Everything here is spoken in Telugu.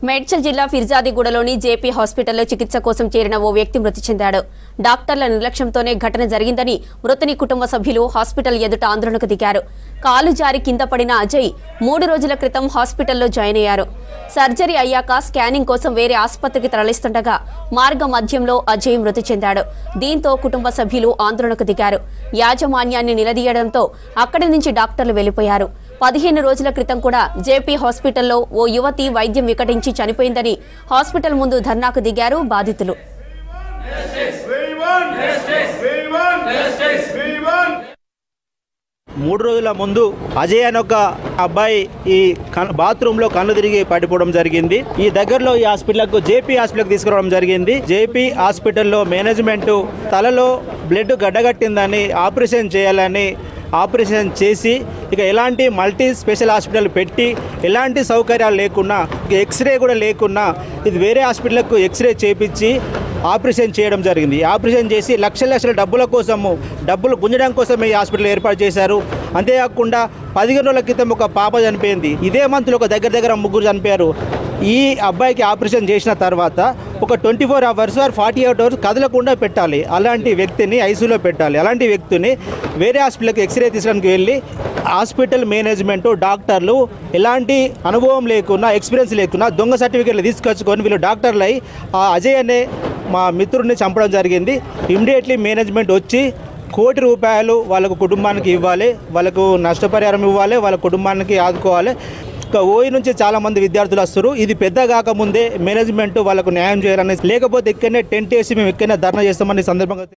మేడ్చల్ జిల్లా ఫిర్జాదిగూడలోని జేపీ హాస్పిటల్లో చికిత్స కోసం చేరిన ఓ వ్యక్తి మృతి చెందాడు. డాక్టర్ల నిర్లక్ష్యంతోనే ఘటన జరిగిందని మృతుని కుటుంబ సభ్యులు హాస్పిటల్ ఎదుట ఆందోళనకు దిగారు. కాలు జారి కింద పడిన అజయ్ 3 రోజుల క్రితం హాస్పిటల్లో జాయిన్ అయ్యారు. సర్జరీ అయ్యాక స్కానింగ్ కోసం వేరే ఆసుపత్రికి తరలిస్తుండగా మార్గ మధ్యంలో అజయ్ మృతి చెందాడు. దీంతో కుటుంబ సభ్యులు ఆందోళనకు దిగారు. యాజమాన్యాన్ని నిలదీయడంతో అక్కడి నుంచి డాక్టర్లు వెళ్లిపోయారు. 15 రోజుల క్రితం కూడా జేపీ హాస్పిటల్లో ఓ యువతి వైద్యం వికటించి చనిపోయిందని హాస్పిటల్ ముందు ధర్నాకు దిగారు బాధితులు. 3 రోజుల ముందు అజయ్ అనే ఒక అబ్బాయి ఈ బాత్రూంలో కళ్ళు తిరిగి పడిపోవడం జరిగింది. ఈ దగ్గరలో ఈ హాస్పిటల్కు జేపీ హాస్పిటల్కి తీసుకురావడం జరిగింది. జేపీ హాస్పిటల్లో మేనేజ్మెంట్ తలలో బ్లడ్ గడ్డగట్టిందని ఆపరేషన్ చేయాలని ఆపరేషన్ చేసి ఇక ఎలాంటి మల్టీ స్పెషల్ హాస్పిటల్ పెట్టి ఎలాంటి సౌకర్యాలు లేకున్నా ఎక్స్రే కూడా లేకున్నా ఇది వేరే హాస్పిటల్కు ఎక్స్రే చేపించి ఆపరేషన్ చేయడం జరిగింది. ఆపరేషన్ చేసి లక్షల డబ్బుల కోసము డబ్బులు గుంజడం కోసమే ఈ హాస్పిటల్ ఏర్పాటు చేశారు. అంతేకాకుండా 15 రోజుల క్రితం ఒక పాప చనిపోయింది. ఇదే మంత్లో ఒక దగ్గర 3 చనిపోయారు. ఈ అబ్బాయికి ఆపరేషన్ చేసిన తర్వాత ఒక 24 అవర్స్ 48 అవర్స్ కదలకుండా పెట్టాలి. అలాంటి వ్యక్తిని ఐసీయూలో పెట్టాలి. అలాంటి వ్యక్తిని వేరే హాస్పిటల్కి ఎక్స్రే తీసుకోవడానికి వెళ్ళి హాస్పిటల్ మేనేజ్మెంట్ డాక్టర్లు ఎలాంటి అనుభవం లేకున్నా ఎక్స్పీరియన్స్ లేకున్నా దొంగ సర్టిఫికేట్లు తీసుకొచ్చుకొని వీళ్ళు డాక్టర్లు అయి ఆ అజయ్ అనే మా మిత్రుడిని చంపడం జరిగింది. ఇమ్మీడియట్లీ మేనేజ్మెంట్ వచ్చి ₹1 కోటి వాళ్ళకు కుటుంబానికి ఇవ్వాలి, వాళ్ళకు నష్టపరిహారం ఇవ్వాలి, వాళ్ళ కుటుంబానికి ఆదుకోవాలి. ఓయి నుంచి చాలామంది విద్యార్థులు వస్తారు. ఇది పెద్ద కాకముందే మేనేజ్మెంట్ వాళ్ళకు న్యాయం చేయాలని, లేకపోతే ఇక్కడనే టెంట్ వేసి మేము ఇక్కడనే ధర్నా చేస్తామని సందర్భంగా